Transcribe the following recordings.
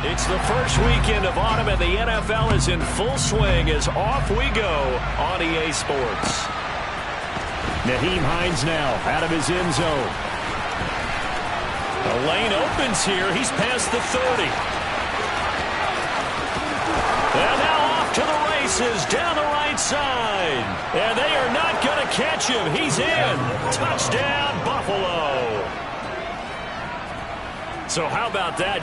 It's the first weekend of autumn, and the NFL is in full swing as off we go on EA Sports. Nyheim Hines now out of his end zone. The lane opens here. He's past the 30. And now off to the races down the right side. And they are not going to catch him. He's in. Touchdown, Buffalo. So how about that?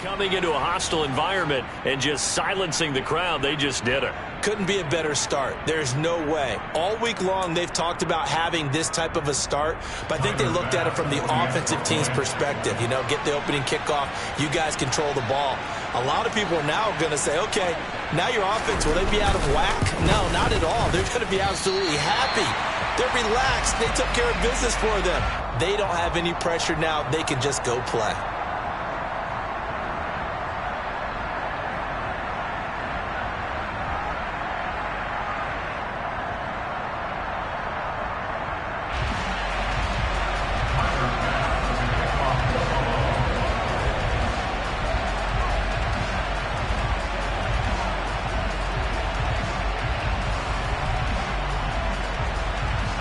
Coming into a hostile environment and just silencing the crowd, they just did it. Couldn't be a better start. There's no way. All week long, they've talked about having this type of a start, but I think they looked at it from the offensive team's perspective. You know, get the opening kickoff. You guys control the ball. A lot of people are now going to say, okay, now your offense, will they be out of whack? No, not at all. They're going to be absolutely happy. They're relaxed. They took care of business for them. They don't have any pressure now. They can just go play.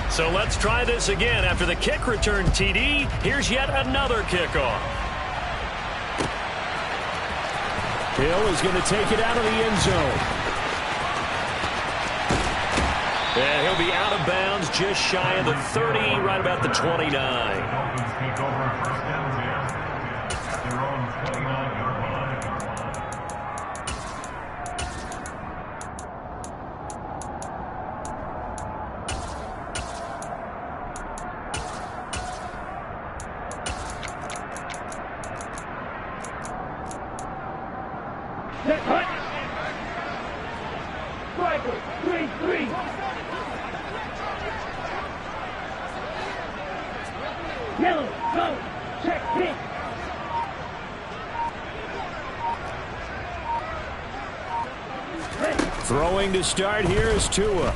So let's try this again. After the kick return TD, here's yet another kickoff. Hill is going to take it out of the end zone. And he'll be out of bounds just shy of the 30, right about the 29. Throwing to start here is Tua.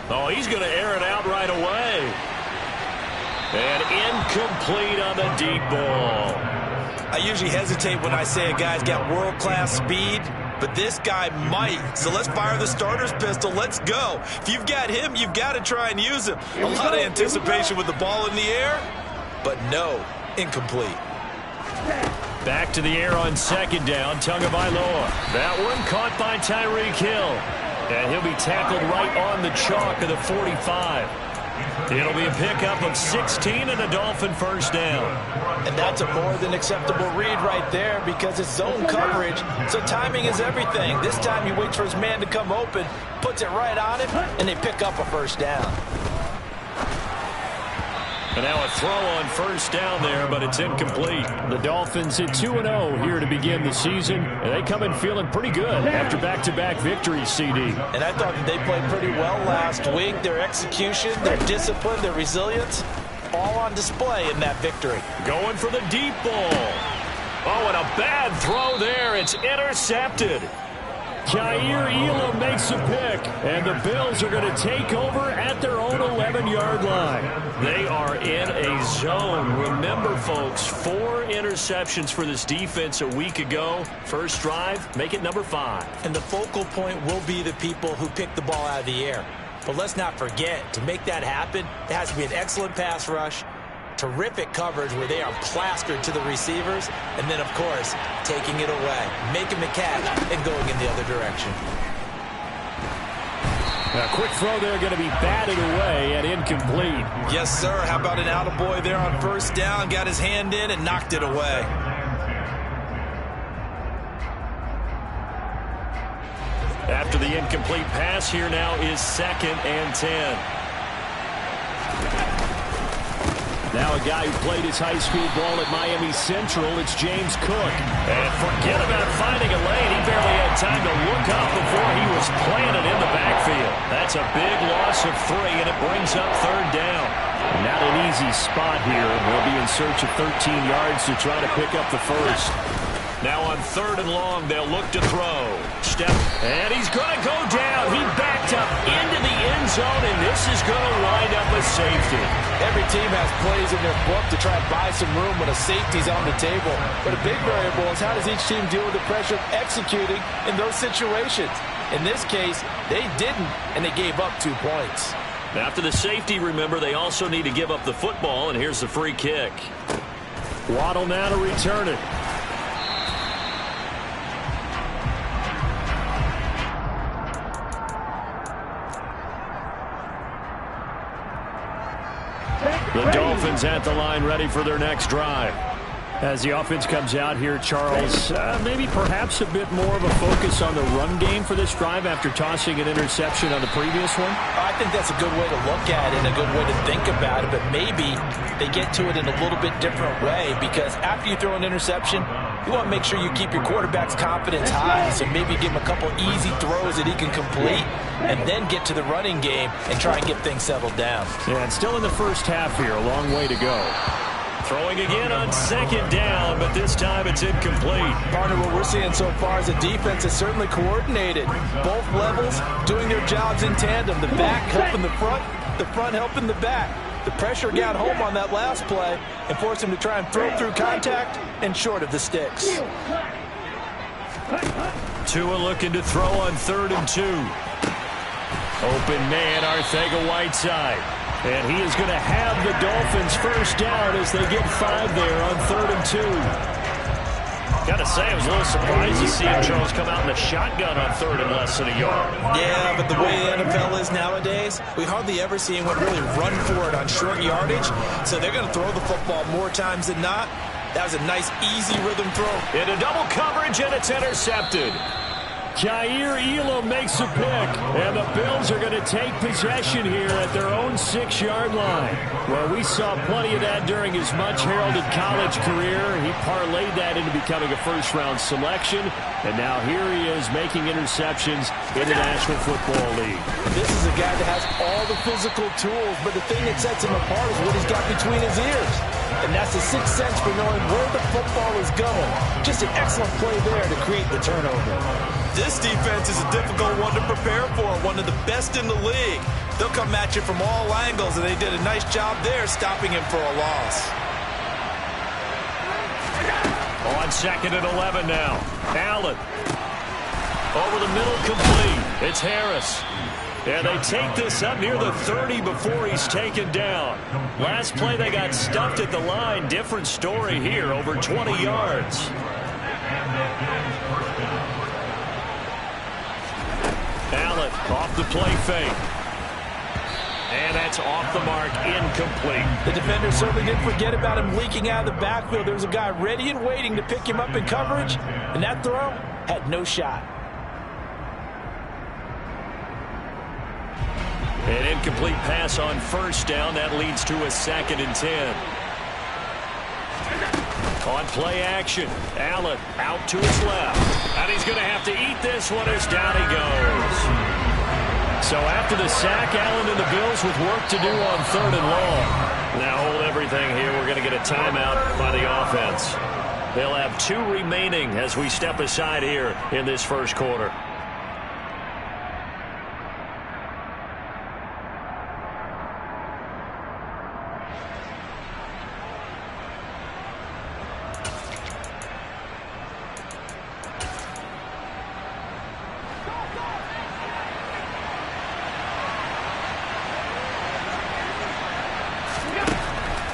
Oh, he's going to air it out right away. And incomplete on the deep ball. I usually hesitate when I say a guy's got world-class speed, but this guy might. So let's fire the starter's pistol. Let's go. If you've got him, you've got to try and use him. A lot of anticipation with the ball in the air, but no, incomplete. Back to the air on second down, Tagovailoa. That one caught by Tyreek Hill. And he'll be tackled right on the chalk of the 45. It'll be a pickup of 16 and a Dolphin first down. And that's a more than acceptable read right there because it's zone coverage, so timing is everything. This time he waits for his man to come open, puts it right on him, and they pick up a first down. And now a throw on first down there, but it's incomplete. The Dolphins hit 2-0 here to begin the season, and they come in feeling pretty good after back-to-back victories, CD. And I thought that they played pretty well last week. Their execution, their discipline, their resilience, all on display in that victory. Going for the deep ball. Oh, and a bad throw there. It's intercepted. Jair Elam makes a pick, and the Bills are going to take over at their own 11-yard line. They are in a zone. Remember, folks, 4 interceptions for this defense a week ago. First drive, make it number 5. And the focal point will be the people who pick the ball out of the air. But let's not forget, to make that happen, there has to be an excellent pass rush, terrific coverage where they are plastered to the receivers, and then, of course, taking it away, making the catch, and going in the other direction. A quick throw there going to be batted away and incomplete. Yes, sir. How about an attaboy there on first down? Got his hand in and knocked it away. After the incomplete pass, here now is 2nd and 10. Now a guy who played his high school ball at Miami Central, it's James Cook. And forget about finding a lane. He barely had time to look up before he was planted in the backfield. That's a big loss of 3, and it brings up 3rd down. Not an easy spot here. They'll be in search of 13 yards to try to pick up the first. Now on 3rd and long, they'll look to throw. Step, and he's going to go down. He backed up into the end zone, and this is going to wind up a safety. Every team has plays in their book to try and buy some room when a safety's on the table. But a big variable is how does each team deal with the pressure of executing in those situations. In this case, they didn't, and they gave up 2 points. After the safety, remember, they also need to give up the football, and here's the free kick. Waddle now to return it. The Dolphins at the line, ready for their next drive. As the offense comes out here, Charles, maybe perhaps a bit more of a focus on the run game for this drive after tossing an interception on the previous one? I think that's a good way to look at it and a good way to think about it, but maybe they get to it in a little bit different way because after you throw an interception, you want to make sure you keep your quarterback's confidence high. So maybe give him a couple easy throws that he can complete and then get to the running game and try and get things settled down. Yeah, and still in the first half here, a long way to go. Throwing again on 2nd down, but this time it's incomplete. Partner, what we're seeing so far is the defense is certainly coordinated. Both levels doing their jobs in tandem. The back helping the front helping the back. The pressure got home on that last play and forced him to try and throw through contact and short of the sticks. Tua looking to throw on 3rd and 2. Open man, Arcega-Whiteside. And he is going to have the Dolphins first down as they get 5 there on 3rd and 2. Got to say, I was a little surprised to see him, Charles, come out in the shotgun on 3rd and less than a yard. Yeah, but the way the NFL is nowadays, we hardly ever see anyone really run for it on short yardage. So they're going to throw the football more times than not. That was a nice, easy rhythm throw. Into double coverage, and it's intercepted. Kaiir Elam makes a pick, and the Bills are going to take possession here at their own 6-yard line. Well, we saw plenty of that during his much-heralded college career. He parlayed that into becoming a first-round selection, and now here he is making interceptions in the National Football League. This is a guy that has all the physical tools, but the thing that sets him apart is what he's got between his ears. And that's the sixth sense for knowing where the football is going. Just an excellent play there to create the turnover. This defense is a difficult one to prepare for, one of the best in the league. They'll come at you from all angles, and they did a nice job there stopping him for a loss. On 2nd and 11 now. Allen. Over the middle, complete. It's Harris. And they take this up near the 30 before he's taken down. Last play, they got stuffed at the line. Different story here, over 20 yards. Allen off the play fake. And that's off the mark, incomplete. The defender certainly didn't forget about him leaking out of the backfield. There was a guy ready and waiting to pick him up in coverage, and that throw had no shot. An incomplete pass on 1st down. That leads to a 2nd and 10. On play action, Allen out to his left. And he's going to have to eat this one as down he goes. So after the sack, Allen and the Bills with work to do on 3rd and long. Now hold everything here. We're going to get a timeout by the offense. They'll have 2 remaining as we step aside here in this first quarter.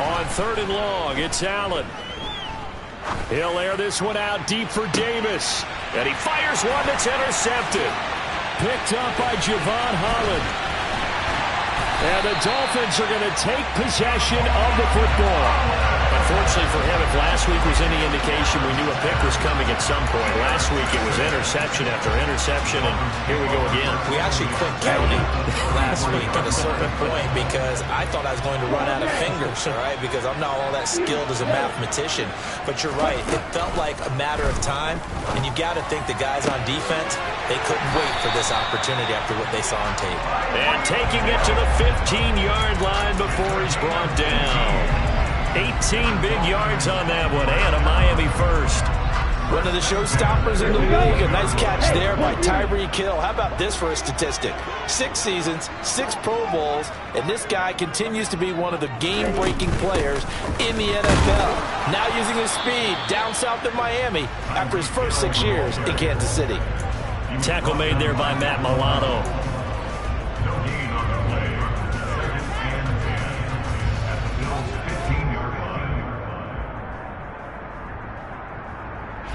On 3rd and long, it's Allen. He'll air this one out deep for Davis. And he fires one that's intercepted. Picked up by Javon Holland. And the Dolphins are going to take possession of the football. Unfortunately for him, if last week was any indication, we knew a pick was coming at some point. Last week it was interception after interception, and here we go again. We actually quit counting last week at a certain point because I thought I was going to run out of fingers, all right, because I'm not all that skilled as a mathematician. But you're right. It felt like a matter of time, and you got to think the guys on defense, they couldn't wait for this opportunity after what they saw on tape. And taking it to the 15-yard line before he's brought down. 18 big yards on that one, and a Miami first. One of the showstoppers in the league. A nice catch there by Tyreek Hill. How about this for a statistic? 6 seasons, 6 Pro Bowls, and this guy continues to be one of the game-breaking players in the NFL. Now using his speed down south in Miami after his first 6 years in Kansas City. Tackle made there by Matt Milano.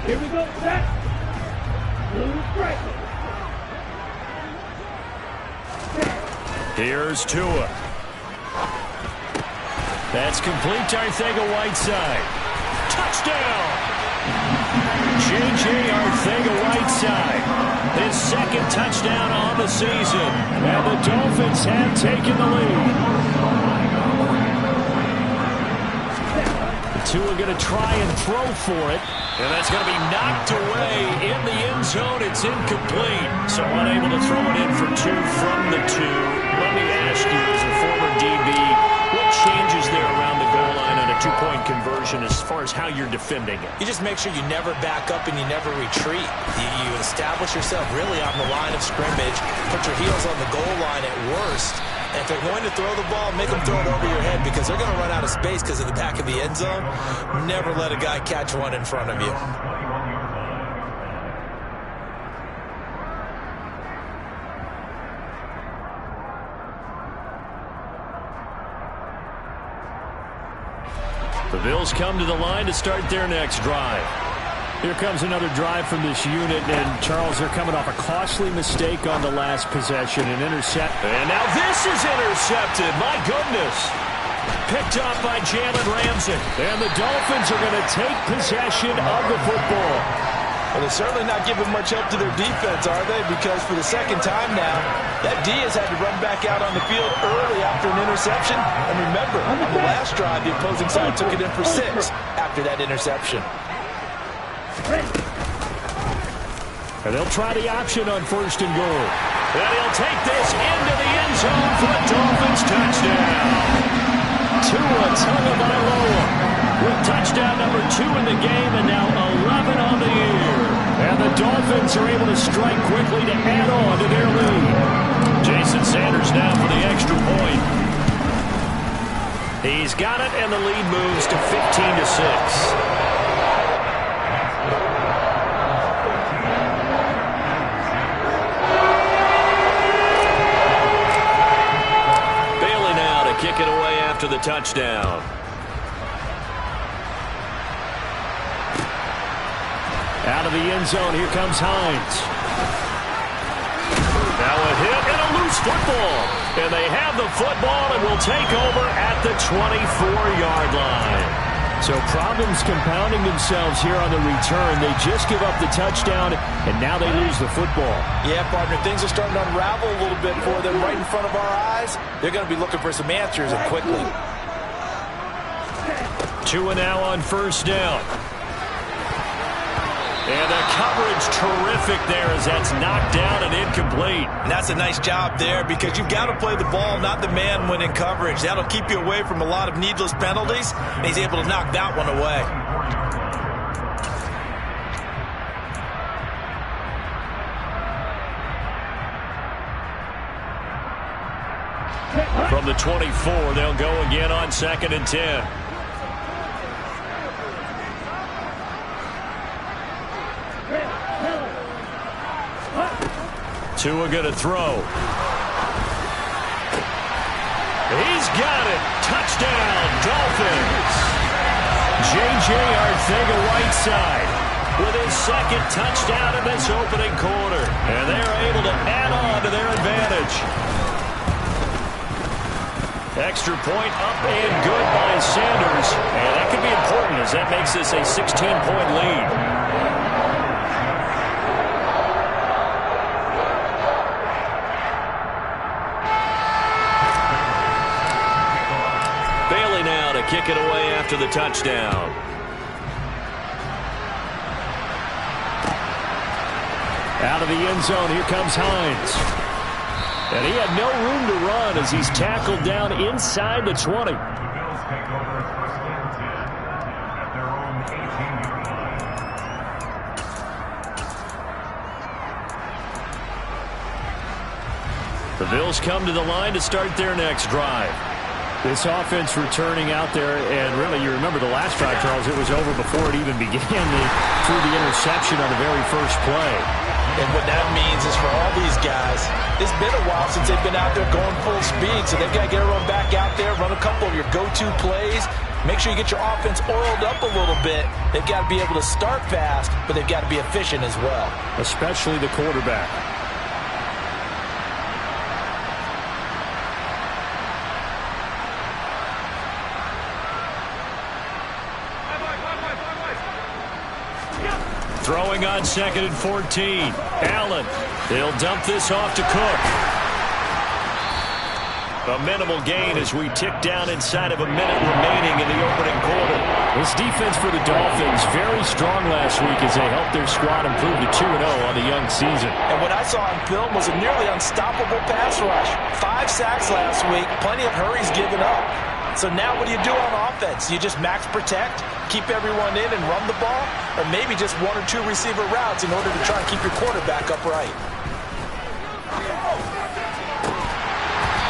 Here we go, set. Blue strike. Here's Tua. That's complete to Arcega-Whiteside. Touchdown! J.J. Arcega-Whiteside. His second touchdown on the season. And the Dolphins have taken the lead. Tua going to try and throw for it. And that's going to be knocked away in the end zone. It's incomplete. So unable to throw it in for 2 from the 2. Let me ask you, as a former DB, what changes there around the goal line on a 2-point conversion as far as how you're defending it? You just make sure you never back up and you never retreat. You establish yourself really on the line of scrimmage, put your heels on the goal line at worst. And if they're going to throw the ball, make them throw it over your head because they're going to run out of space because of the back of the end zone. Never let a guy catch one in front of you. The Bills come to the line to start their next drive. Here comes another drive from this unit, and Charles, they're coming off a costly mistake on the last possession, an intercept. And now this is intercepted. My goodness. Picked up by Jalen Ramsey. And the Dolphins are going to take possession of the football. Well, they're certainly not giving much help to their defense, are they? Because for the second time now, that D has had to run back out on the field early after an interception. And remember, on the last drive, the opposing side took it in for 6 after that interception. And they'll try the option on 1st and goal. And he'll take this into the end zone for a Dolphins touchdown. Tua Tagovailoa with touchdown number 2 in the game and now 11 on the year. And the Dolphins are able to strike quickly to add on to their lead. Jason Sanders now for the extra point. He's got it, and the lead moves to 15-6. Kick it away after the touchdown. Out of the end zone, here comes Hines. Now a hit and a loose football. And they have the football and will take over at the 24-yard line. So problems compounding themselves here on the return. They just give up the touchdown, and now they lose the football. Yeah, partner, things are starting to unravel a little bit for them right in front of our eyes. They're going to be looking for some answers, and quickly. Tua now on 1st down. And the coverage terrific there as that's knocked down and incomplete. And that's a nice job there because you've got to play the ball, not the man when in coverage. That'll keep you away from a lot of needless penalties, and he's able to knock that one away. From the 24, they'll go again on 2nd and 10. Tua going to throw. He's got it. Touchdown, Dolphins. J.J. Arcega-Whiteside with his 2nd touchdown in this opening quarter. And they're able to add on to their advantage. Extra point up and good by Sanders. And that could be important as that makes this a 16-point lead. Kick it away after the touchdown. Out of the end zone, here comes Hines. And he had no room to run as he's tackled down inside the 20. The Bills come to the line to start their next drive. This offense returning out there, and really, you remember the last drive, Charles, it was over before it even began. They threw the interception on the very first play. And what that means is for all these guys, it's been a while since they've been out there going full speed, so they've got to get everyone back out there, run a couple of your go-to plays, make sure you get your offense oiled up a little bit. They've got to be able to start fast, but they've got to be efficient as well. Especially the quarterback. Throwing on 2nd and 14. Allen. They'll dump this off to Cook. A minimal gain as we tick down inside of a minute remaining in the opening quarter. This defense for the Dolphins very strong last week as they helped their squad improve to 2-0 on the young season. And what I saw on film was a nearly unstoppable pass rush. 5 sacks last week, plenty of hurries given up. So now what do you do on offense? You just max protect, keep everyone in and run the ball, or maybe just 1 or 2 receiver routes in order to try and keep your quarterback upright.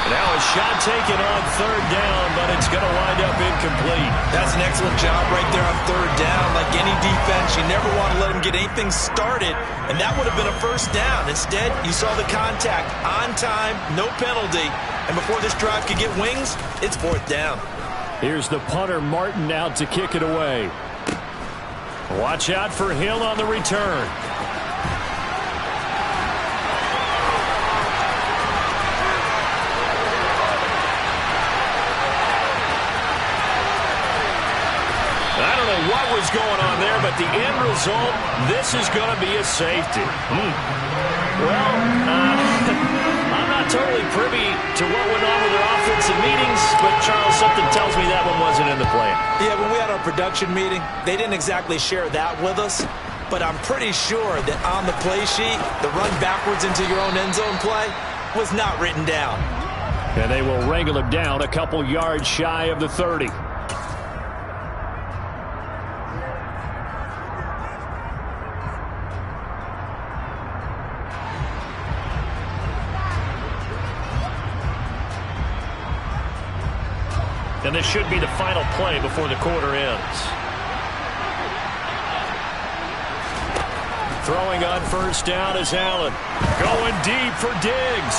Now a shot taken on 3rd down, but it's going to wind up incomplete. That's an excellent job right there on 3rd down. Like any defense, you never want to let them get anything started, and that would have been a 1st down. Instead, you saw the contact on time, no penalty, and before this drive could get wings, it's 4th down. Here's the punter, Martin, out to kick it away. Watch out for Hill on the return. I don't know what was going on there, but the end result, this is going to be a safety. Well, I'm not totally privy to what went on with their offensive meetings, but Charles, something tells me that one wasn't in the plan. Yeah, when we had our production meeting, they didn't exactly share that with us, but I'm pretty sure that on the play sheet, the run backwards into your own end zone play was not written down. And they will wrangle him down a couple yards shy of the 30. And this should be the final play before the quarter ends. Throwing on 1st down is Allen. Going deep for Diggs.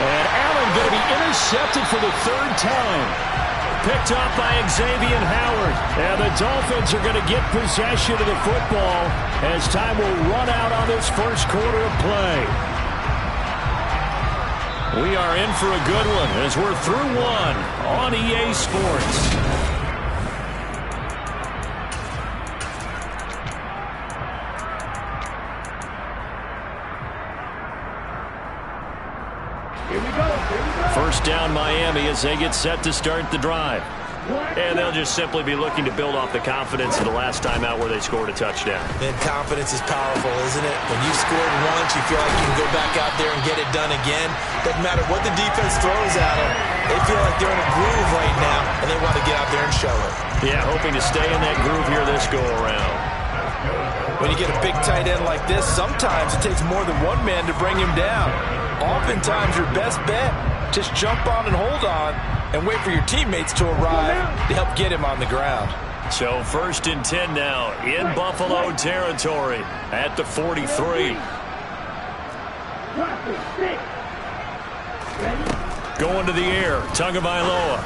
And Allen going to be intercepted for the 3rd time. Picked up by Xavier Howard. And the Dolphins are going to get possession of the football as time will run out on this 1st quarter of play. We are in for a good one as we're through one on EA Sports. Here we go. 1st down Miami as they get set to start the drive. And they'll just simply be looking to build off the confidence of the last time out where they scored a touchdown. And confidence is powerful, isn't it? When you scored once, you feel like you can go back out there and get it done again. Doesn't matter what the defense throws at them. They feel like they're in a groove right now, and they want to get out there and show it. Yeah, hoping to stay in that groove here this go-around. When you get a big tight end like this, sometimes it takes more than one man to bring him down. Oftentimes, your best bet, just jump on and hold on and wait for your teammates to arrive to help get him on the ground. So 1st and 10 now in Buffalo territory at the 43. Going to the air, Tagovailoa.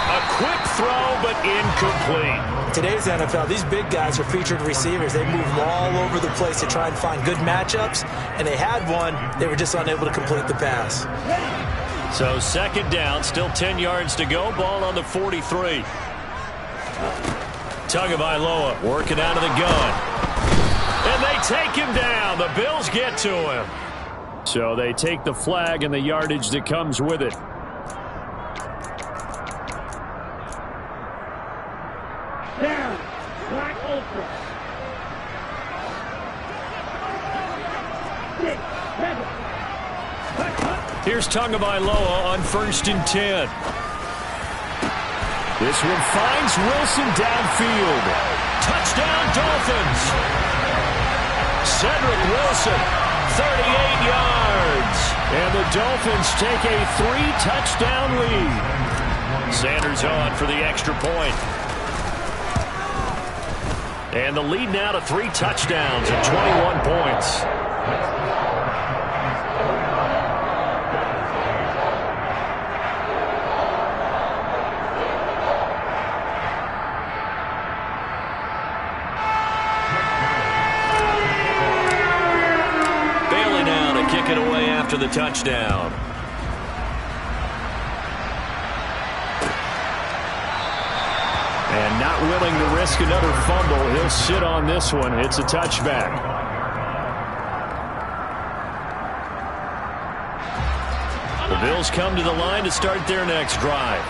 A quick throw, but incomplete. Today's NFL, these big guys are featured receivers. They move all over the place to try and find good matchups, and they had one. They were just unable to complete the pass. So 2nd down, still 10 yards to go. Ball on the 43. Tagovailoa working out of the gun. And they take him down. The Bills get to him. So they take the flag and the yardage that comes with it. Down. Black Ultra. 6, 7. Here's Tagovailoa on 1st and 10. This one finds Wilson downfield. Touchdown, Dolphins. Cedric Wilson 38 yards. And the Dolphins take a 3-touchdown lead. Sanders on for the extra point. And the lead now to 3 touchdowns and 21 points. Bailey now to kick it away after the touchdown. And not willing to risk another fumble. He'll sit on this one. It's a touchback. The Bills come to the line to start their next drive.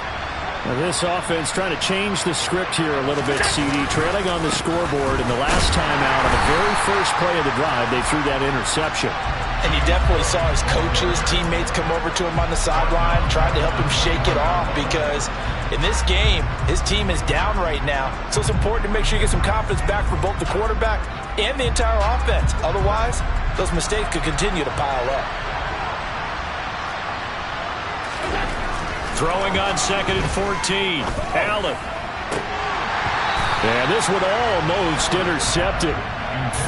Now this offense trying to change the script here a little bit, CD. Trailing on the scoreboard, and the last time out on the very first play of the drive, they threw that interception. And you definitely saw his coaches, teammates come over to him on the sideline, trying to help him shake it off, because in this game, his team is down right now. So it's important to make sure you get some confidence back for both the quarterback and the entire offense. Otherwise, those mistakes could continue to pile up. Throwing on 2nd and 14. Allen. And this one almost intercepted.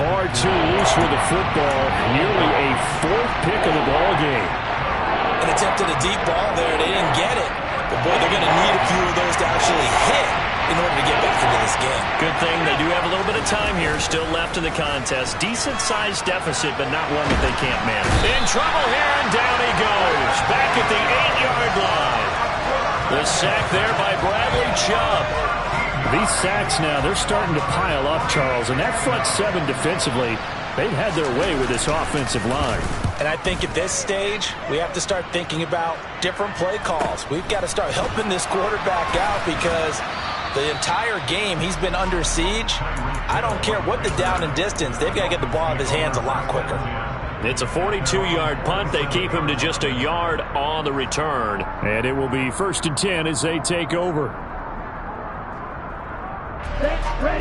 Far too loose with the football. Nearly a 4th pick of the ball game. And attempted a deep ball there. They didn't get it. But, boy, they're going to need a few of those to actually hit in order to get back into this game. Good thing they do have a little bit of time here still left in the contest. Decent-sized deficit, but not one that they can't manage. In trouble here, and down he goes. Back at the 8-yard line. The sack there by Bradley Chubb. These sacks now, they're starting to pile up, Charles. And that front 7 defensively, they've had their way with this offensive line. And I think at this stage, we have to start thinking about different play calls. We've got to start helping this quarterback out, because the entire game he's been under siege. I don't care what the down and distance. They've got to get the ball out of his hands a lot quicker. It's a 42-yard punt. They keep him to just a yard on the return. And it will be 1st and 10 as they take over.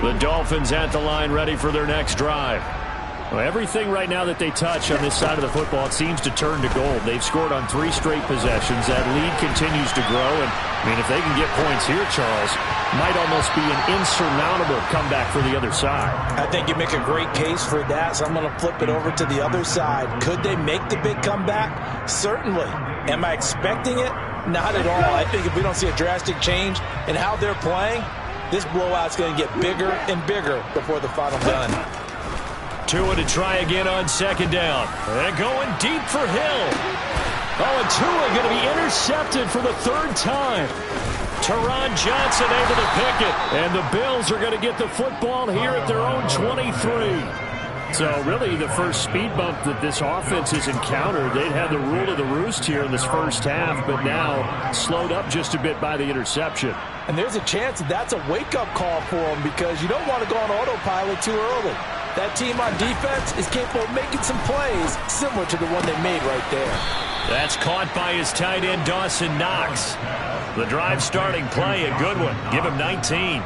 The Dolphins at the line, ready for their next drive. Well, everything right now that they touch on this side of the football, it seems to turn to gold. They've scored on 3 straight possessions. That lead continues to grow. And, I mean, if they can get points here, Charles, might almost be an insurmountable comeback for the other side. I think you make a great case for that, so I'm going to flip it over to the other side. Could they make the big comeback? Certainly. Am I expecting it? Not at all. I think if we don't see a drastic change in how they're playing, this blowout's going to get bigger and bigger before the final done. Tua to try again on 2nd down. And going deep for Hill. Oh, and Tua going to be intercepted for the 3rd time. Teron Johnson able to pick it. And the Bills are going to get the football here at their own 23. So really the first speed bump that this offense has encountered. They'd had the rule of the roost here in this first half, but now slowed up just a bit by the interception. And there's a chance that that's a wake-up call for them, because you don't want to go on autopilot too early. That team on defense is capable of making some plays similar to the one they made right there. That's caught by his tight end, Dawson Knox. The drive starting play, a good one. Give him 19.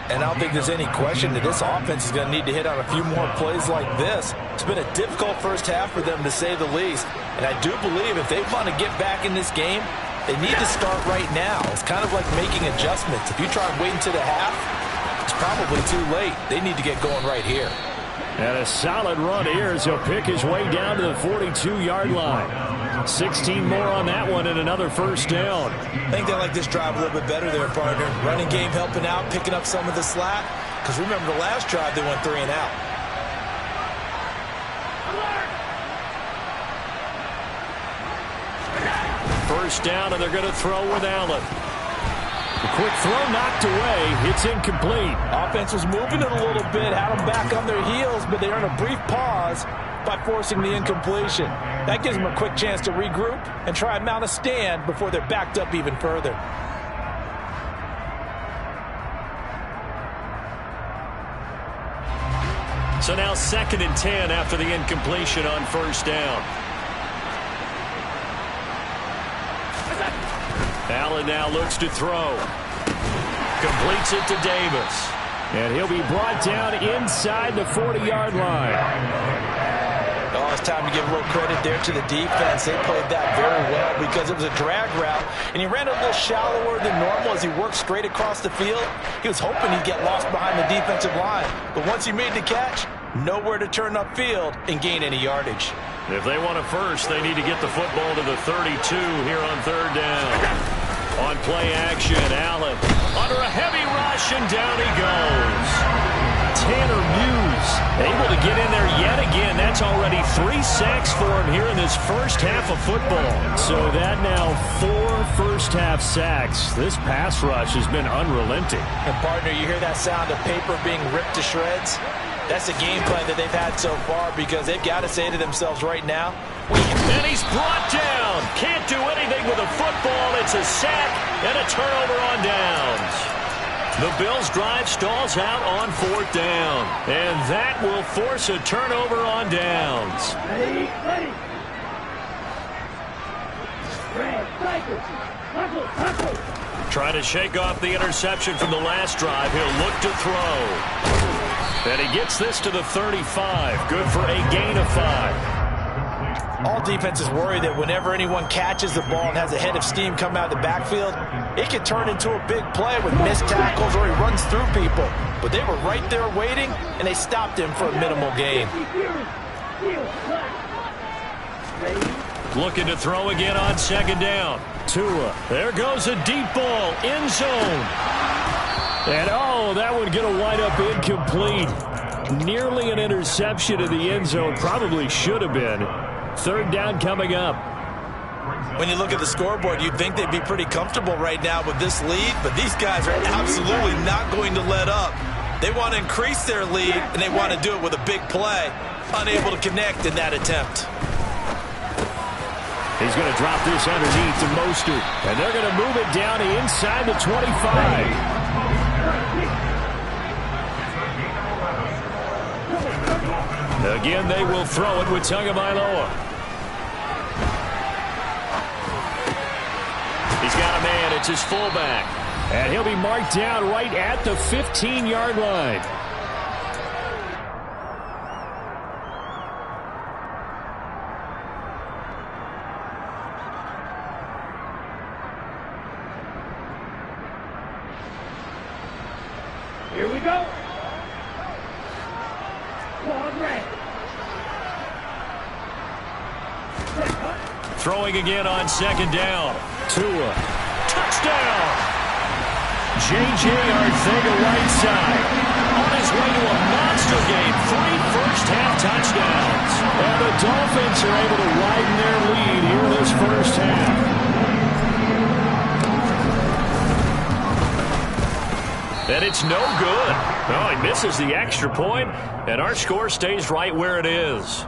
And I don't think there's any question that this offense is going to need to hit on a few more plays like this. It's been a difficult first half for them, to say the least. And I do believe if they want to get back in this game, they need to start right now. It's kind of like making adjustments. If you try and wait until the half, it's probably too late. They need to get going right here. And a solid run here as he'll pick his way down to the 42-yard line. 16 more on that one and another 1st down. I think they like this drive a little bit better there, partner. Running game helping out, picking up some of the slack. Because remember the last drive, they went 3 and out. First down, and they're going to throw with Allen. The quick throw knocked away. It's incomplete. Offense was moving it a little bit, had them back on their heels, but they earned a brief pause by forcing the incompletion. That gives them a quick chance to regroup and try and mount a stand before they're backed up even further. So now 2nd and 10 after the incompletion on 1st down. Allen now looks to throw. Completes it to Davis. And he'll be brought down inside the 40-yard line. Oh, it's time to give a little credit there to the defense. They played that very well because it was a drag route, and he ran a little shallower than normal as he worked straight across the field. He was hoping he'd get lost behind the defensive line, but once he made the catch, nowhere to turn upfield and gain any yardage. If they want a first, they need to get the football to the 32 here on third down. On play action, Allen under a heavy rush, and down he goes. Tanner Muse able to get in there yet again. That's already 3 sacks for him here in this first half of football. So that now 4 first-half sacks. This pass rush has been unrelenting. And, partner, you hear that sound of paper being ripped to shreds? That's a game plan that they've had so far because they've got to say to themselves right now, and he's brought down. Can't do anything with a football. It's a sack and a turnover on downs. The Bills' drive stalls out on 4th down, and that will force a turnover on downs. Ready, ready. Red, cycle, hustle. Trying to shake off the interception from the last drive. He'll look to throw. And he gets this to the 35. Good for a gain of 5. All defenses worry that whenever anyone catches the ball and has a head of steam come out of the backfield, it can turn into a big play with missed tackles or he runs through people. But they were right there waiting, and they stopped him for a minimal gain. Looking to throw again on 2nd down. Tua. There goes a deep ball. End zone. And, oh, that one going to wind up incomplete. Nearly an interception in the end zone. Probably should have been. 3rd down coming up. When you look at the scoreboard, you'd think they'd be pretty comfortable right now with this lead, but these guys are absolutely not going to let up. They want to increase their lead, and they want to do it with a big play. Unable to connect in that attempt. He's going to drop this underneath to Mostert, and they're going to move it down to inside the 25. Again, they will throw it with Tagovailoa. He's got a man. It's his fullback. And he'll be marked down right at the 15-yard line. Here we go. Quad red. Throwing again on 2nd down. Tua. Touchdown. J.J. Arcega right side. On his way to a monster game. 3 first-half touchdowns. And the Dolphins are able to widen their lead here in this first half. And it's no good. Oh, he misses the extra point, and our score stays right where it is.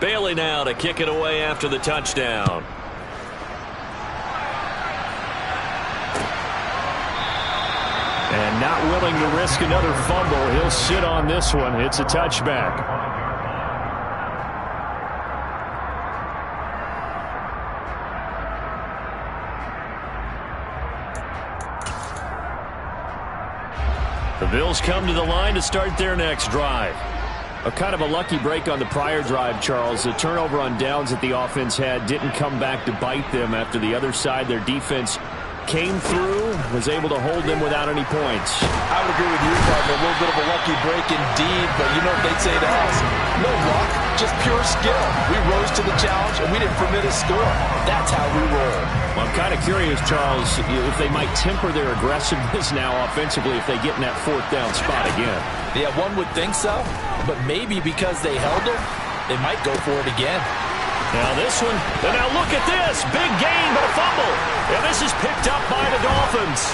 Bailey now to kick it away after the touchdown. And not willing to risk another fumble. He'll sit on this one. It's a touchback. The Bills come to the line to start their next drive. A kind of a lucky break on the prior drive, Charles. The turnover on downs that the offense had didn't come back to bite them after the other side. Their defense came through, was able to hold them without any points. I would agree with you, partner. A little bit of a lucky break indeed, but you know what they'd say to us? No luck, just pure skill. We rose to the challenge, and we didn't permit a score. That's how we roll. Well, I'm kind of curious, Charles, if they might temper their aggressiveness now offensively if they get in that 4th down spot again. Yeah, one would think so, but maybe because they held them, they might go for it again. Now this one, and now look at this. Big gain, but a fumble. And this is picked up by the Dolphins.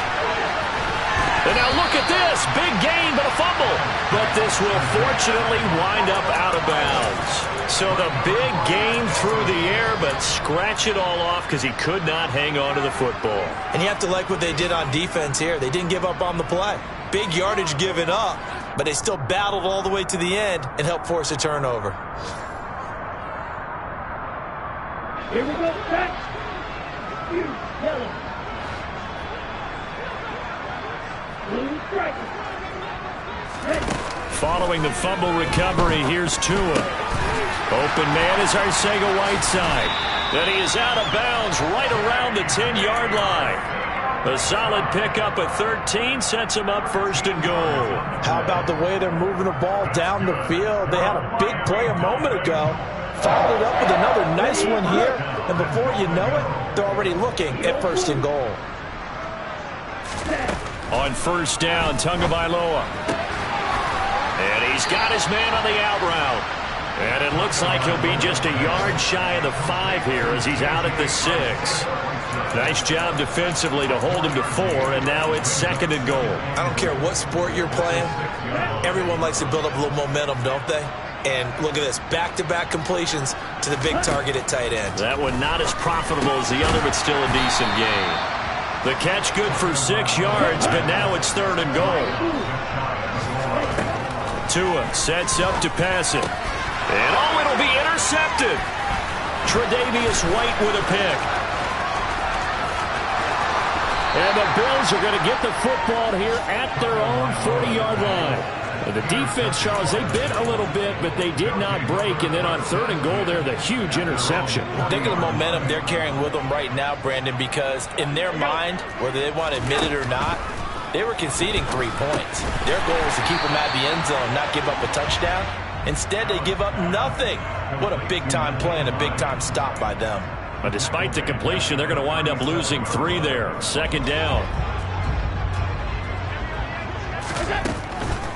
And now look at this. Big gain, but a fumble. But this will fortunately wind up out of bounds. So the big gain through the air, but but scratch it all off because he could not hang on to the football. And you have to like what they did on defense here. They didn't give up on the play. Big yardage given up, but they still battled all the way to the end and helped force a turnover. Here we go, back. You, yellow. Blue striker. Ready. Following the fumble recovery, here's Tua. Open man is Arcega-Whiteside. Then he is out of bounds right around the 10-yard line. A solid pickup at 13 sets him up first and goal. How about the way they're moving the ball down the field? They had a big play a moment ago. Followed it up with another nice one here. And before you know it, they're already looking at first and goal. On first down, Tagovailoa. And he's got his man on the out route. And it looks like he'll be just a yard shy of the 5 here as he's out at the 6. Nice job defensively to hold him to 4, and now it's second and goal. I don't care what sport you're playing. Everyone likes to build up a little momentum, don't they? And look at this, back-to-back completions to the big target at tight end. That one not as profitable as the other, but still a decent gain. The catch good for 6 yards, but now it's third and goal. Tua sets up to pass it. And oh, it'll be intercepted. Tre'Davious White with a pick. And the Bills are going to get the football here at their own 40-yard line. And the defense, Charles, they bit a little bit, but they did not break. And then on third and goal there, the huge interception. Think of the momentum they're carrying with them right now, Brandon, because in their mind, whether they want to admit it or not, they were conceding 3 points. Their goal is to keep them at the end zone, not give up a touchdown. Instead, they give up nothing. What a big-time play and a big-time stop by them. But despite the completion, they're going to wind up losing 3 there. Second down.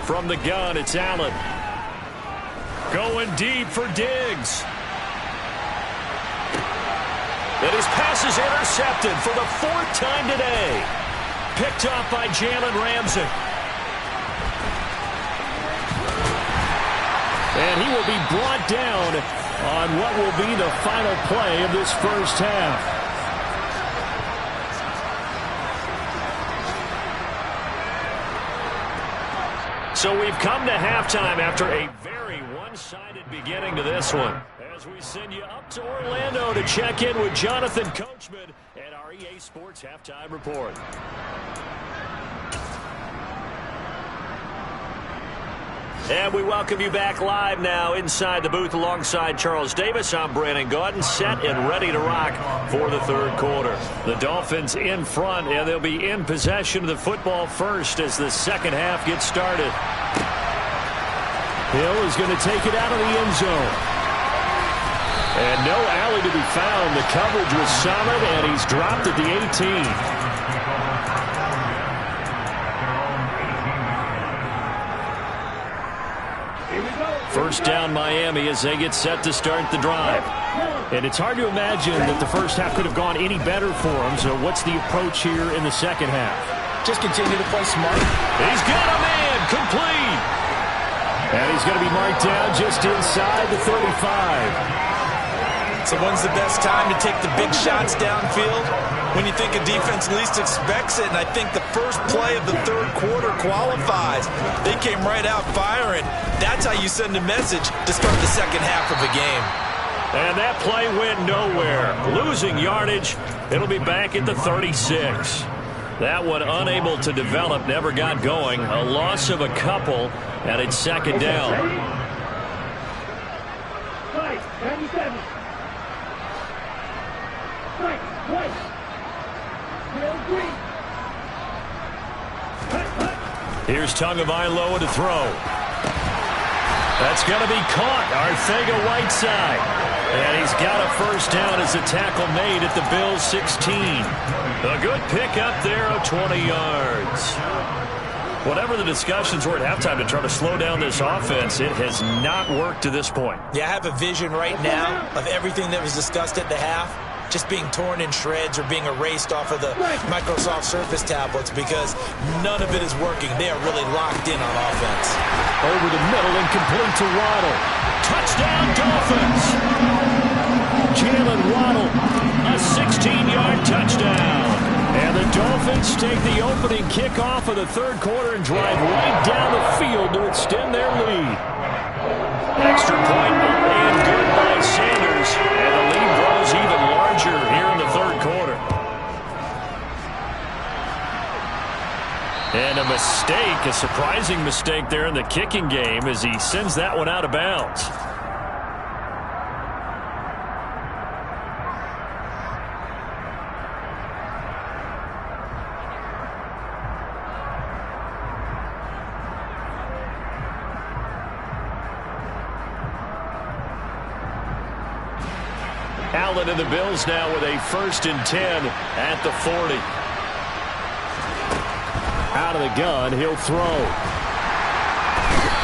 From the gun, it's Allen. Going deep for Diggs. And his pass is intercepted for the 4th time today. Picked off by Jalen Ramsey. And he will be brought down on what will be the final play of this first half. So we've come to halftime after a very one-sided beginning to this one. As we send you up to Orlando to check in with Jonathan Coachman and our EA Sports Halftime Report. And we welcome you back live now inside the booth alongside Charles Davis. I'm Brandon Gaudin, set and ready to rock for the third quarter. The Dolphins in front, and they'll be in possession of the football first as the second half gets started. Hill is going to take it out of the end zone. And no alley to be found. The coverage was solid, and he's dropped at the 18. First down Miami as they get set to start the drive. And it's hard to imagine that the first half could have gone any better for them. So what's the approach here in the second half? Just continue to play smart. He's got a man complete. And he's going to be marked down just inside the 35. So when's the best time to take the big shots downfield? When you think a defense least expects it, and I think the first play of the third quarter qualifies. They came right out firing. That's how you send a message to start the second half of a game. And that play went nowhere. Losing yardage. It'll be back at the 36. That one unable to develop, never got going. A loss of a couple, and it's second down. 97. White. Here's Tagovailoa to throw. That's going to be caught. Arcega-Whiteside. And he's got a first down as a tackle made at the Bills' 16. A good pickup there of 20 yards. Whatever the discussions were at halftime to try to slow down this offense, it has not worked to this point. Yeah, I have a vision right now of everything that was discussed at the half just being torn in shreds or being erased off of the Microsoft Surface tablets because none of it is working. They are really locked in on offense. Over the middle and complete to Waddle. Touchdown, Dolphins! Jalen Waddle. A 16-yard touchdown. And the Dolphins take the opening kickoff of the third quarter and drive right down the field to extend their lead. Extra point and good by Sanders. And the lead grows even larger here in the third quarter. And a mistake, a surprising mistake there in the kicking game as he sends that one out of bounds. Allen and the Bills now with a 1st and 10 at the 40. Out of the gun, he'll throw.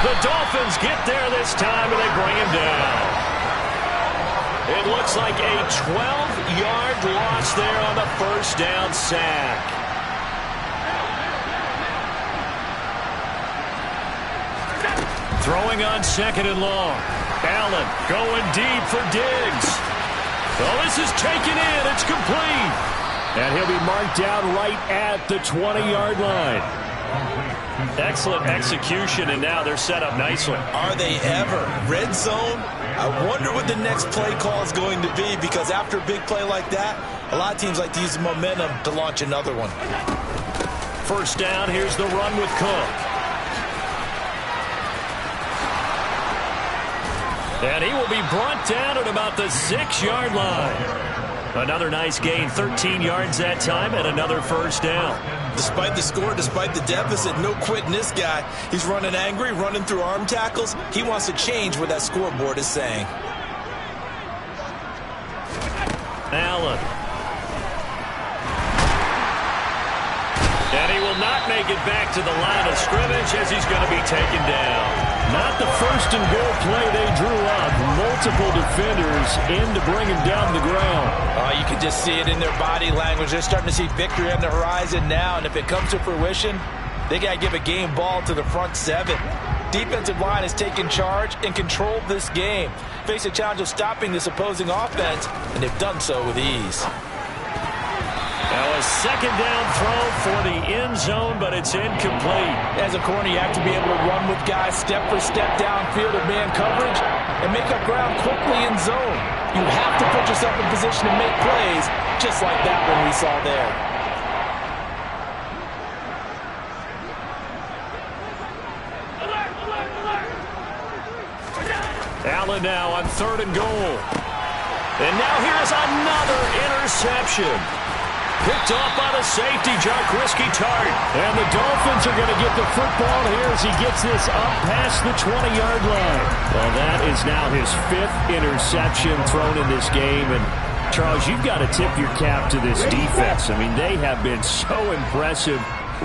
The Dolphins get there this time, and they bring him down. It looks like a 12-yard loss there on the first down sack. Throwing on 2nd and long. Allen going deep for Diggs. Well, this is taken in. It's complete. And he'll be marked down right at the 20-yard line. Excellent execution, and now they're set up nicely. Are they ever? Red zone? I wonder what the next play call is going to be, because after a big play like that, a lot of teams like to use momentum to launch another one. First down, here's the run with Cook. And he will be brought down at about the 6-yard line. Another nice gain, 13 yards that time, and another first down. Despite the score, despite the deficit, no quitting this guy. He's running angry, running through arm tackles. He wants to change what that scoreboard is saying. Allen. And he will not make it back to the line of scrimmage as he's going to be taken down. Not the 1st and goal play they drew up. Multiple defenders in to bring him down to the ground. You can just see it in their body language. They're starting to see victory on the horizon now, and if it comes to fruition, they got to give a game ball to the front 7. Defensive line has taken charge and controlled this game. Face a challenge of stopping this opposing offense, and they've done so with ease. Now a 2nd down throw for the end zone, but it's incomplete. As a corner, you have to be able to run with guys step for step downfield of man coverage and make up ground quickly in zone. You have to put yourself in position to make plays, just like that one we saw there. Allen now on 3rd and goal. And now here's another interception. Picked off by the safety, Jaquiski Tartt. And the Dolphins are going to get the football here as he gets this up past the 20-yard line. Well, that is now his 5th interception thrown in this game. And, Charles, you've got to tip your cap to this defense. I mean, they have been so impressive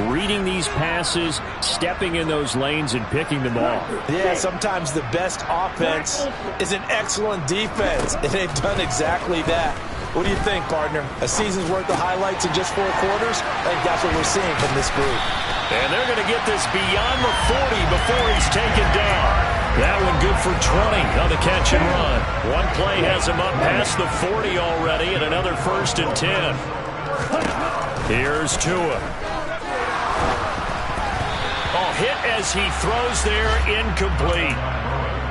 reading these passes, stepping in those lanes, and picking them off. Yeah, sometimes the best offense is an excellent defense, and they've done exactly that. What do you think, partner? A season's worth of highlights in just 4 quarters? I think that's what we're seeing from this group. And they're going to get this beyond the 40 before he's taken down. That one good for 20 on the catch and run. One play has him up past the 40 already, and another 1st and 10. Here's Tua. Oh, hit as he throws there, incomplete.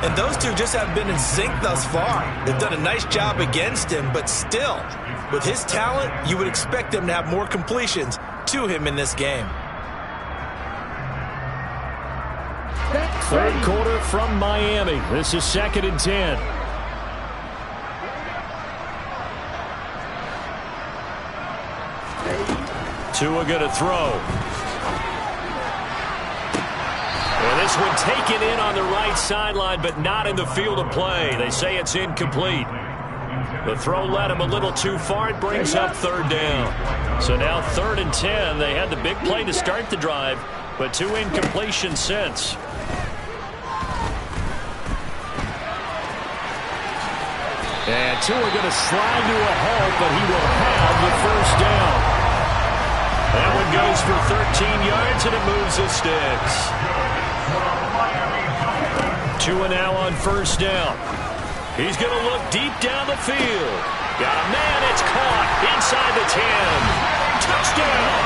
And those two just haven't been in sync thus far. They've done a nice job against him, but still, with his talent, you would expect them to have more completions to him in this game. 3rd quarter from Miami. This is 2nd and 10. Tua going to throw. And this one taken in on the right sideline, but not in the field of play. They say it's incomplete. The throw led him a little too far. It brings up 3rd down. So now 3rd and 10. They had the big play to start the drive, but 2 incompletions since. And Tua going to slide to a halt, but he will have the 1st down. That one goes for 13 yards, and it moves the sticks. Tua now on 1st down. He's going to look deep down the field. Got a man, it's caught inside the 10. Touchdown!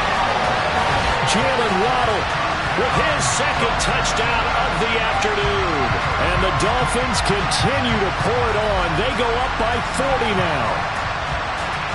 Jalen Waddle with his second touchdown of the afternoon. And the Dolphins continue to pour it on. They go up by 40 now.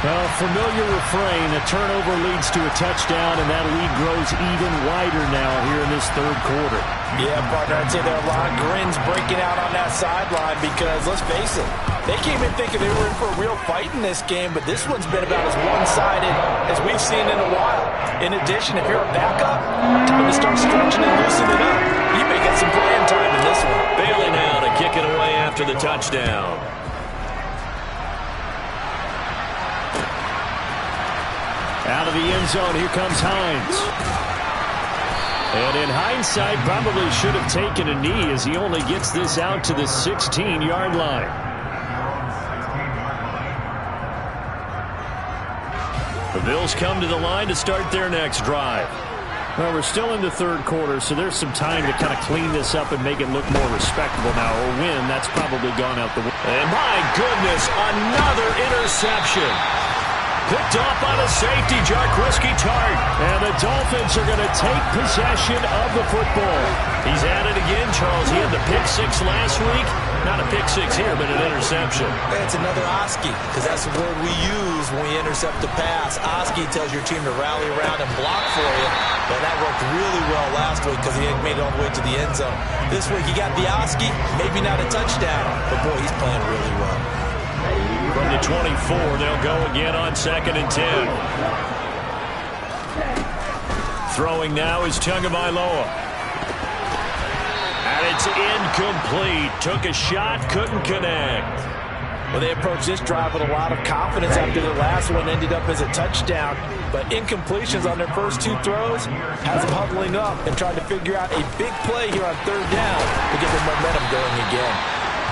Well, familiar refrain, a turnover leads to a touchdown, and that lead grows even wider now here in this third quarter. Yeah, partner, I'd say there are a lot of grins breaking out on that sideline because, let's face it, they came in thinking they were in for a real fight in this game, but this one's been about as one-sided as we've seen in a while. In addition, if you're a backup, time to start stretching and loosening it up. You may get some playing time in this one. Bailey now to kick it away after the touchdown. Out of the end zone, here comes Hines. And in hindsight, probably should have taken a knee as he only gets this out to the 16-yard line. The Bills come to the line to start their next drive. Well, we're still in the third quarter, so there's some time to kind of clean this up and make it look more respectable now. Or win, that's probably gone out the window. And my goodness, another interception. Picked off by the safety, Jaquiski Tartt. And the Dolphins are going to take possession of the football. He's at it again, Charles. He had the pick six last week. Not a pick six here, but an interception. It's another Oski, because that's the word we use when we intercept the pass. Oski tells your team to rally around and block for you. But that worked really well last week because he had made it all the way to the end zone. This week he got the Oski, maybe not a touchdown, but boy, he's playing really well. From the 24, they'll go again on 2nd and 10. Throwing now is Tagovailoa. And it's incomplete. Took a shot, couldn't connect. Well, they approached this drive with a lot of confidence after the last one ended up as a touchdown. But incompletions on their first two throws has them huddling up and trying to figure out a big play here on 3rd down to get their momentum going again.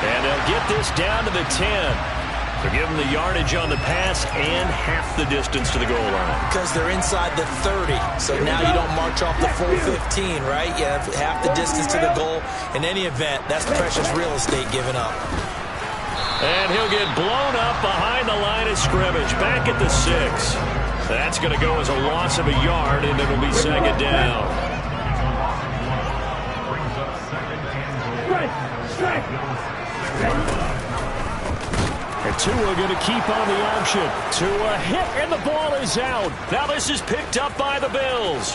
And they'll get this down to the 10. They'll give them the yardage on the pass and half the distance to the goal line. Because they're inside the 30, so now you don't march off the full 15, right? You have half the distance to the goal. In any event, that's precious real estate given up. And he'll get blown up behind the line of scrimmage, back at the 6. That's going to go as a loss of a yard, and it'll be 2nd down. And Tua going to keep on the option. Tua hit, and the ball is out. Now this is picked up by the Bills.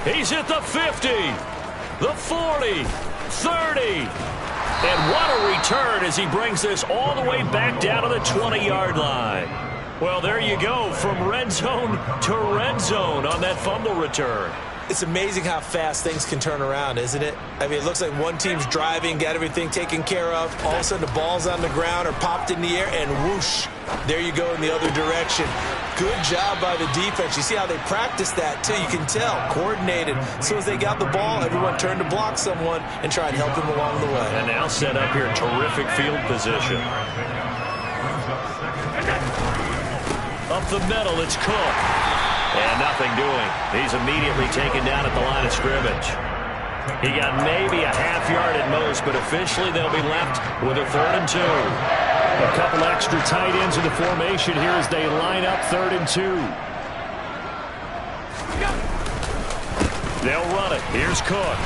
He's at the 50, the 40, 30. And what a return as he brings this all the way back down to the 20-yard line. Well, there you go, from red zone to red zone on that fumble return. It's amazing how fast things can turn around, isn't it? I mean, it looks like one team's driving, got everything taken care of. All of a sudden, the ball's on the ground or popped in the air, and whoosh, there you go in the other direction. Good job by the defense. You see how they practice that, too. You can tell, coordinated. As soon as they got the ball, everyone turned to block someone and try and help him along the way. And now set up here, terrific field position. Up the middle, it's Cook. And nothing doing. He's immediately taken down at the line of scrimmage. He got maybe a half yard at most, but officially they'll be left with a 3rd and 2. A couple extra tight ends in the formation here as they line up 3rd and 2. They'll run it. Here's Cook.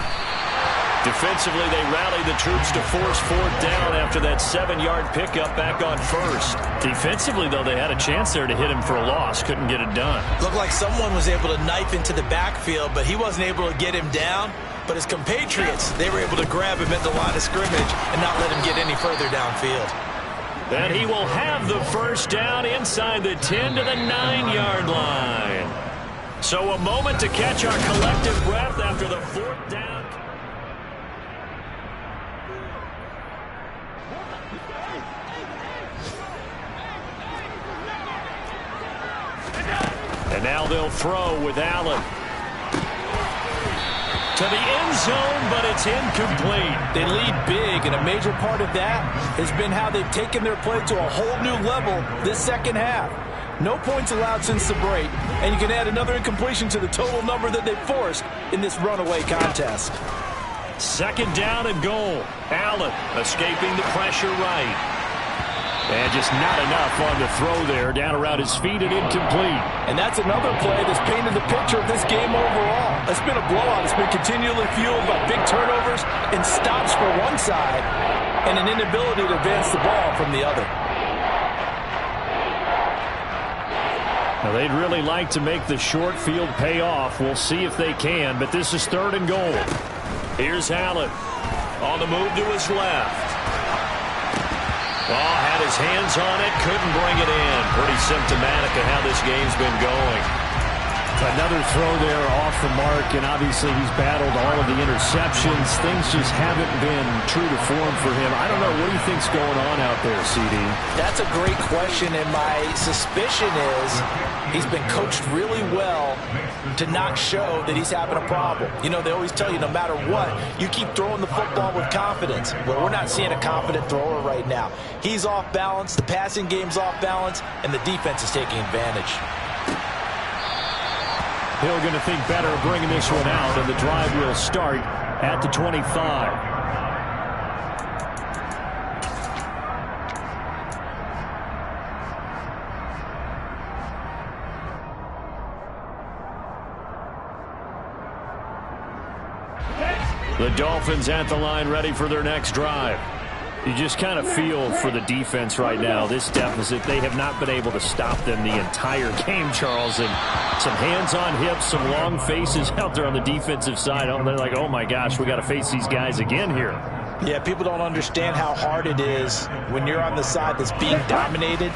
Defensively, they rallied the troops to force 4th down after that 7-yard pickup back on 1st. Defensively, though, they had a chance there to hit him for a loss. Couldn't get it done. Looked like someone was able to knife into the backfield, but he wasn't able to get him down. But his compatriots, they were able to grab him at the line of scrimmage and not let him get any further downfield. And he will have the 1st down inside the 10 to the 9-yard line. So a moment to catch our collective breath after the 4th down. And now they'll throw with Allen. To the end zone, but it's incomplete. They lead big, and a major part of that has been how they've taken their play to a whole new level this second half. No points allowed since the break, and you can add another incompletion to the total number that they've forced in this runaway contest. 2nd down and goal. Allen escaping the pressure right. And just not enough on the throw there. Down around his feet and incomplete. And that's another play that's painted the picture of this game overall. It's been a blowout. It's been continually fueled by big turnovers and stops for one side and an inability to advance the ball from the other. Now, they'd really like to make the short field pay off. We'll see if they can, but this is 3rd and goal. Here's Allen on the move to his left. Oh, had his hands on it, couldn't bring it in. Pretty symptomatic of how this game's been going. Another throw there off the mark, and obviously he's battled all of the interceptions. Things just haven't been true to form for him. I don't know. What do you think's going on out there, CD? That's a great question, and my suspicion is he's been coached really well to not show that he's having a problem. You know, they always tell you no matter what, you keep throwing the football with confidence. Well, we're not seeing a confident thrower right now. He's off balance, the passing game's off balance, and the defense is taking advantage. Hill going to think better of bringing this one out, and the drive will start at the 25. The Dolphins at the line, ready for their next drive. You just kind of feel for the defense right now, this deficit. They have not been able to stop them the entire game, Charles. And some hands on hips, some long faces out there on the defensive side. Oh, they're like, oh, my gosh, we got to face these guys again here. Yeah, people don't understand how hard it is when you're on the side that's being dominated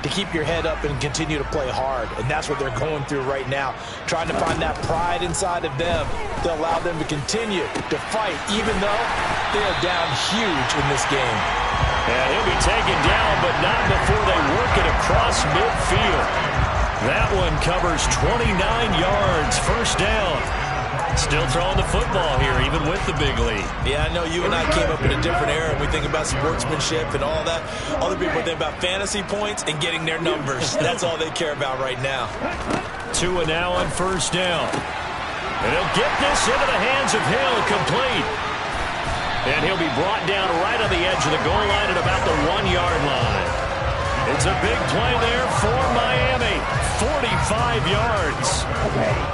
to keep your head up and continue to play hard. And that's what they're going through right now, trying to find that pride inside of them to allow them to continue to fight, even though they are down huge in this game. And he'll be taken down, but not before they work it across midfield. That one covers 29 yards, 1st down. Still throwing the football here, even with the big lead. Yeah, I know you and I came up in a different era, and we think about sportsmanship and all that. Other people think about fantasy points and getting their numbers. That's all they care about right now. Tua now on 1st down. And he'll get this into the hands of Hill, complete. And he'll be brought down right on the edge of the goal line at about the 1-yard line. It's a big play there for Miami. 45 yards.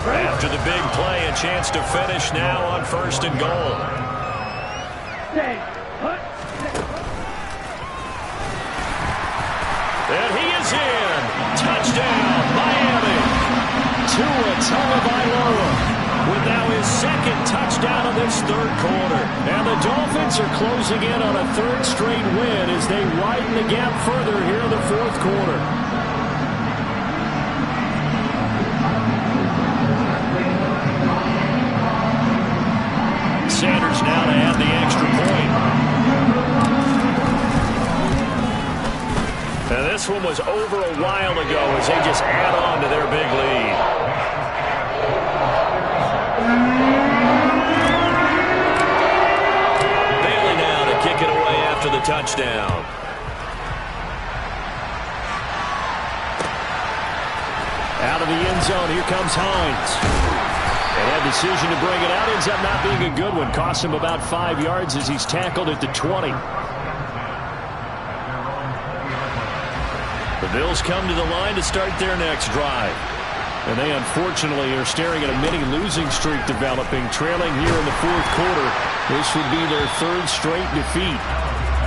After the big play, a chance to finish now on 1st and goal. And he is in. Touchdown, Miami. Tua Tagovailoa with now his 2nd touchdown of this 3rd quarter. And the Dolphins are closing in on a 3rd straight win as they widen the gap further here in the 4th quarter. Sanders now to add the extra point. And this one was over a while ago as they just add on to their big lead. Bailey now to kick it away after the touchdown. Out of the end zone, here comes Hines. And that decision to bring it out ends up not being a good one. Cost him about 5 yards as he's tackled at the 20. The Bills come to the line to start their next drive. And they unfortunately are staring at a mini losing streak developing, trailing here in the 4th quarter. This would be their 3rd straight defeat.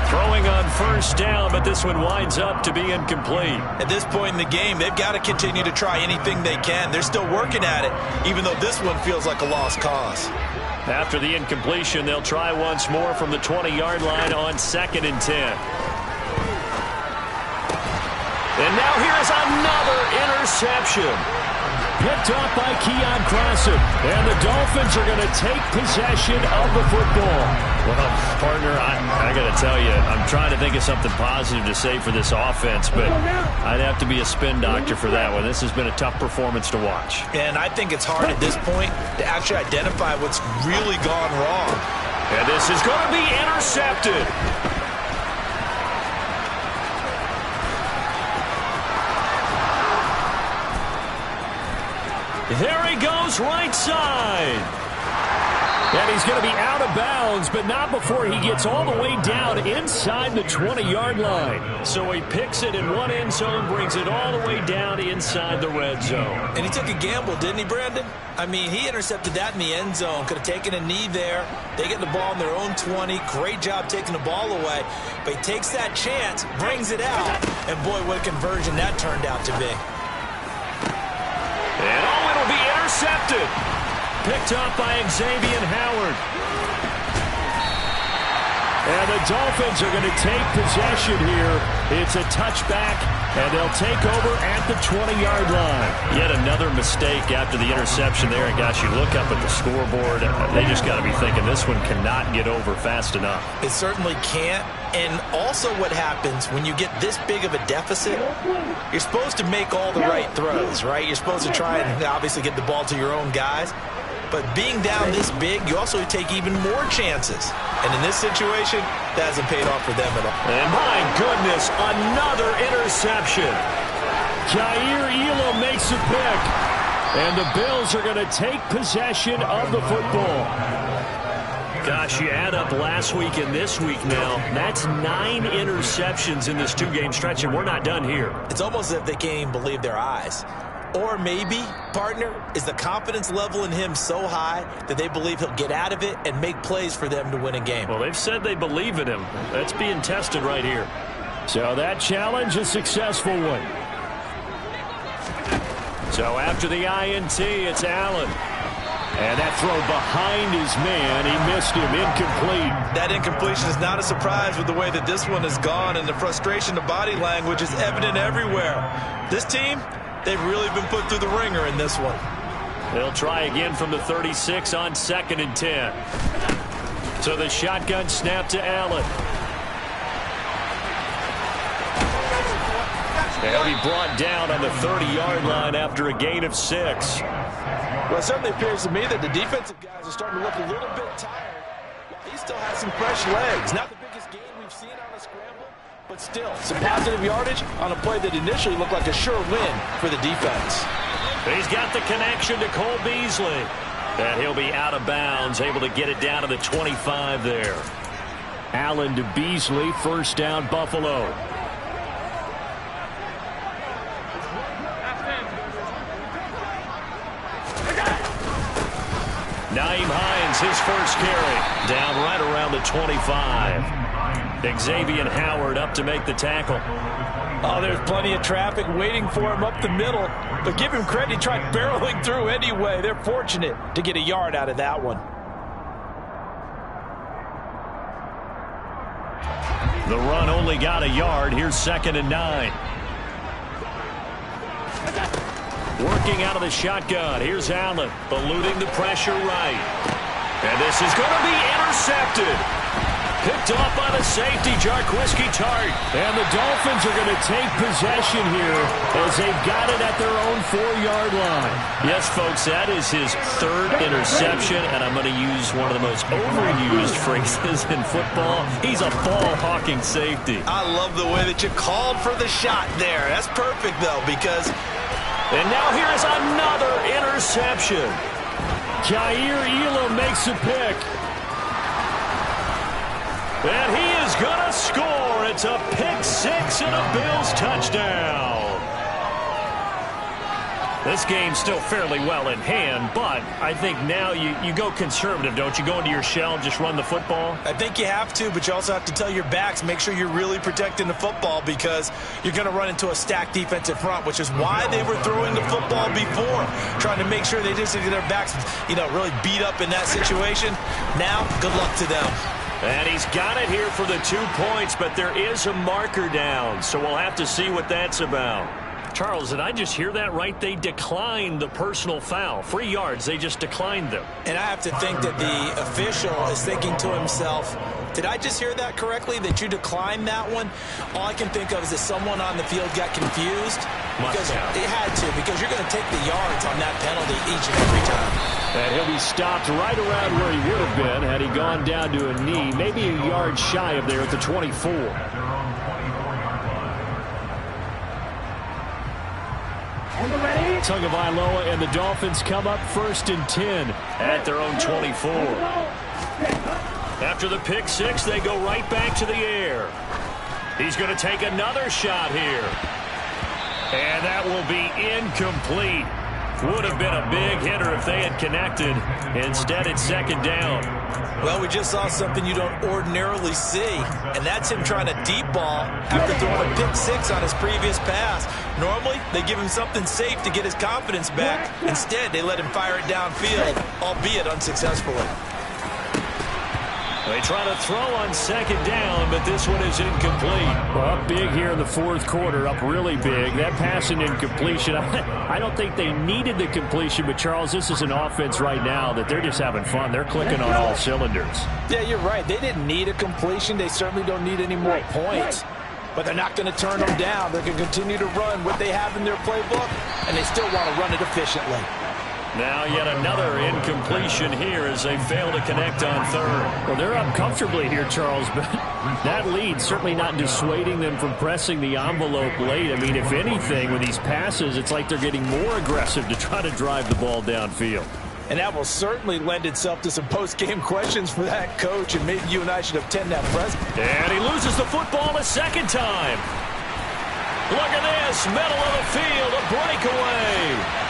Throwing on 1st down, but this one winds up to be incomplete. At this point in the game, they've got to continue to try anything they can. They're still working at it, even though this one feels like a lost cause. After the incompletion, they'll try once more from the 20-yard line on 2nd and 10. And now here's another interception. Picked off by Keon Crossen. And the Dolphins are going to take possession of the football. Well, partner, I got to tell you, I'm trying to think of something positive to say for this offense, but I'd have to be a spin doctor for that one. This has been a tough performance to watch. And I think it's hard at this point to actually identify what's really gone wrong. And this is going to be intercepted. There he goes, right side. And he's going to be out of bounds, but not before he gets all the way down inside the 20-yard line. So he picks it in one end zone, brings it all the way down inside the red zone. And he took a gamble, didn't he, Brandon? I mean, he intercepted that in the end zone. Could have taken a knee there. They get the ball in their own 20. Great job taking the ball away. But he takes that chance, brings it out, and boy, what a conversion that turned out to be. And it'll be intercepted. Picked up by Xavier Howard. And the Dolphins are going to take possession here. It's a touchback, and they'll take over at the 20-yard line. Yet another mistake after the interception there. And gosh, you look up at the scoreboard, they just got to be thinking this one cannot get over fast enough. It certainly can't. And also what happens when you get this big of a deficit, you're supposed to make all the right throws, right? You're supposed to try and obviously get the ball to your own guys. But being down this big, you also take even more chances. And in this situation, that hasn't paid off for them at all. And my goodness, another interception. Jair Elam makes a pick. And the Bills are going to take possession of the football. Gosh, you add up last week and this week now. That's 9 interceptions in this 2-game stretch, and we're not done here. It's almost as if they can't even believe their eyes. Or maybe, partner, is the confidence level in him so high that they believe he'll get out of it and make plays for them to win a game. Well, they've said they believe in him. That's being tested right here. So that challenge, a successful one. So after the INT, it's Allen. And that throw behind his man, he missed him, incomplete. That incompletion is not a surprise with the way that this one has gone, and the frustration, the body language is evident everywhere. This team, they've really been put through the ringer in this one. They'll try again from the 36 on 2nd and 10. So the shotgun snap to Allen. They'll be brought down on the 30-yard line after a gain of 6. Well, it certainly appears to me that the defensive guys are starting to look a little bit tired. While he still has some fresh legs. Not the biggest gain we've seen on a scramble, but still some positive yardage on a play that initially looked like a sure win for the defense. He's got the connection to Cole Beasley. And he'll be out of bounds, able to get it down to the 25 there. Allen to Beasley, first down Buffalo. Nyheim Hines, his first carry, down right around the 25. Xavier Howard up to make the tackle. Oh, there's plenty of traffic waiting for him up the middle. But give him credit, he tried barreling through anyway. They're fortunate to get a yard out of that one. The run only got a yard. Here's 2nd and 9. Working out of the shotgun. Here's Allen, eluding the pressure right. And this is going to be intercepted. Picked off by the safety, Jarquiski Tart. And the Dolphins are going to take possession here as they've got it at their own 4-yard line. Yes, folks, that is his 3rd interception, and I'm going to use one of the most overused phrases in football. He's a ball-hawking safety. I love the way that you called for the shot there. That's perfect, though, because... And now here is another interception. Jair Elam makes a pick. And he is going to score. It's a pick 6 and a Bills touchdown. This game's still fairly well in hand, but I think now you go conservative, don't you? Go into your shell and just run the football? I think you have to, but you also have to tell your backs, make sure you're really protecting the football because you're going to run into a stacked defensive front, which is why they were throwing the football before, trying to make sure they just get their backs, really beat up in that situation. Now, good luck to them. And he's got it here for the 2 points, but there is a marker down, so we'll have to see what that's about. Charles, did I just hear that right? They declined the personal foul. 3 yards, they just declined them. And I have to think that the official is thinking to himself, did I just hear that correctly, that you declined that one? All I can think of is that someone on the field got confused. Because it had to, because you're going to take the yards on that penalty each and every time. And he'll be stopped right around where he would have been had he gone down to a knee, maybe a yard shy of there at the 24. On the ready, Tagovailoa and the Dolphins come up 1st and 10 at their own 24. After the pick six, they go right back to the air. He's going to take another shot here. And that will be incomplete. Would have been a big hitter if they had connected. Instead, it's 2nd down. Well, we just saw something you don't ordinarily see, and that's him trying to deep ball after throwing a pick six on his previous pass. Normally, they give him something safe to get his confidence back. Instead, they let him fire it downfield, albeit unsuccessfully. They try to throw on 2nd down, but this one is incomplete. Well, up big here in the 4th quarter, up really big. That pass and incompletion, I don't think they needed the completion, but Charles, this is an offense right now that they're just having fun. They're clicking on all cylinders. Yeah, you're right. They didn't need a completion. They certainly don't need any more points. But they're not going to turn them down. They're going to continue to run what they have in their playbook, and they still want to run it efficiently. Now yet another incompletion here as they fail to connect on 3rd. Well, they're up comfortably here, Charles, but that lead certainly not dissuading them from pressing the envelope late. I mean, if anything, with these passes, it's like they're getting more aggressive to try to drive the ball downfield. And that will certainly lend itself to some post-game questions for that coach, and maybe you and I should attend that press. And he loses the football a 2nd time. Look at this, middle of the field, a breakaway.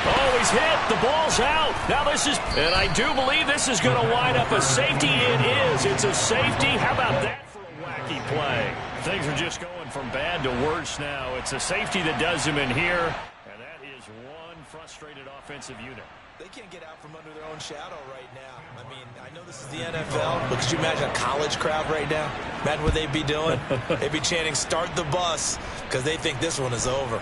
Oh, he's hit. The ball's out. Now this is, and I do believe this is going to wind up a safety. It is. It's a safety. How about that for a wacky play? Things are just going from bad to worse now. It's a safety that does him in here. And that is one frustrated offensive unit. They can't get out from under their own shadow right now. I mean, I know this is the NFL, but could you imagine a college crowd right now? Imagine what they'd be doing. They'd be chanting, "Start the bus," because they think this one is over.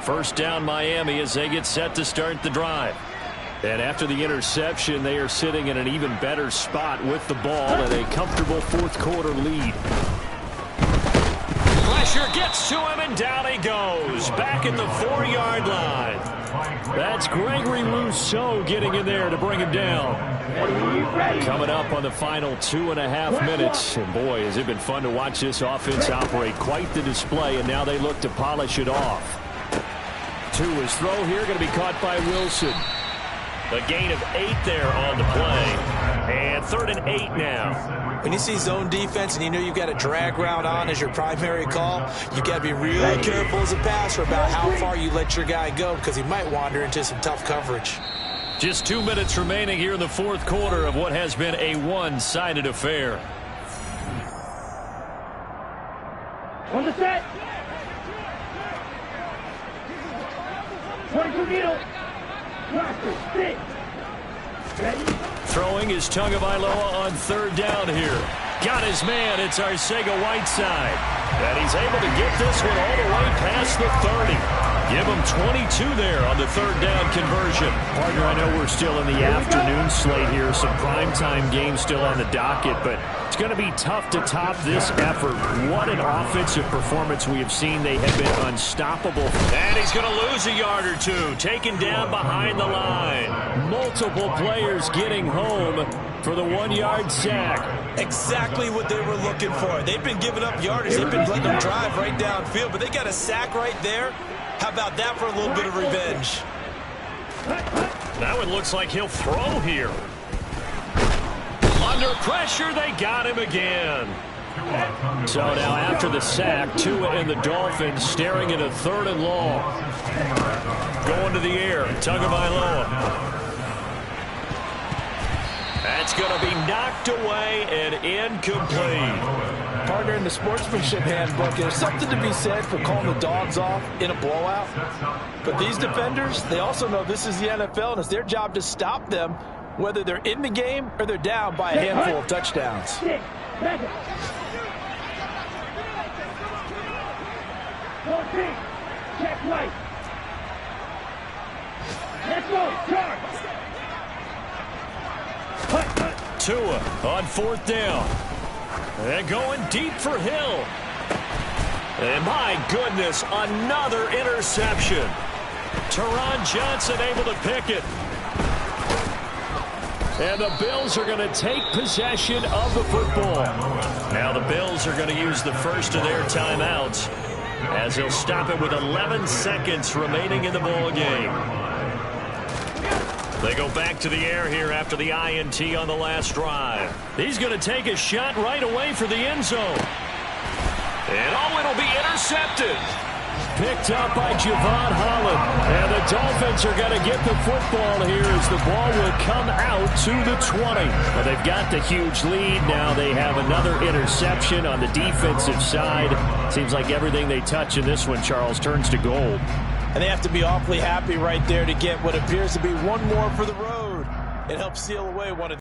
First down Miami as they get set to start the drive. And after the interception, they are sitting in an even better spot with the ball and a comfortable 4th quarter lead. Pressure gets to him and down he goes. Back at the 4-yard line. That's Gregory Rousseau getting in there to bring him down. Coming up on the final 2.5 minutes. And boy, has it been fun to watch this offense operate. Quite the display, and now they look to polish it off. To his throw here, going to be caught by Wilson. A gain of 8 there on the play. And 3rd and 8 now. When you see zone defense and you know you've got a drag route on as your primary call, you've got to be really careful as a passer about how far you let your guy go because he might wander into some tough coverage. Just 2 minutes remaining here in the 4th quarter of what has been a one-sided affair. On the set. 22 needle. Roster, 6. Ready? Throwing is Tagovailoa on 3rd down here. Got his man. It's Arcega-Whiteside. And he's able to get this one all the way past the 30. Give him 22 there on the 3rd down conversion. Partner, I know we're still in the afternoon slate here. Some primetime games still on the docket, but it's going to be tough to top this effort. What an offensive performance we have seen. They have been unstoppable. And he's going to lose a yard or two. Taken down behind the line. Multiple players getting home for the 1-yard sack. Exactly what they were looking for. They've been giving up yardage. They've been letting them drive right downfield, but they got a sack right there. How about that for a little bit of revenge? Now it looks like he'll throw here. Under pressure, they got him again. So now after the sack, Tua and the Dolphins staring at a 3rd and long. Going to the air, Tagovailoa. That's going to be knocked away and incomplete. Partner, in the sportsmanship handbook, there's something to be said for calling the dogs off in a blowout. But these defenders, they also know this is the NFL, and it's their job to stop them, whether they're in the game or they're down by a handful of touchdowns. 6. Second. 14. Check right. Let's go. Charge. Tua on 4th down. And going deep for Hill. And my goodness, another interception. Teron Johnson able to pick it. And the Bills are going to take possession of the football. Now the Bills are going to use the first of their timeouts as they'll stop it with 11 seconds remaining in the ball game. They go back to the air here after the INT on the last drive. He's going to take a shot right away for the end zone. And it'll be intercepted. Picked up by Javon Holland. And the Dolphins are going to get the football here as the ball will come out to the 20. Well, they've got the huge lead. Now they have another interception on the defensive side. Seems like everything they touch in this one, Charles, turns to gold. And they have to be awfully happy right there to get what appears to be one more for the road. It helps seal away one of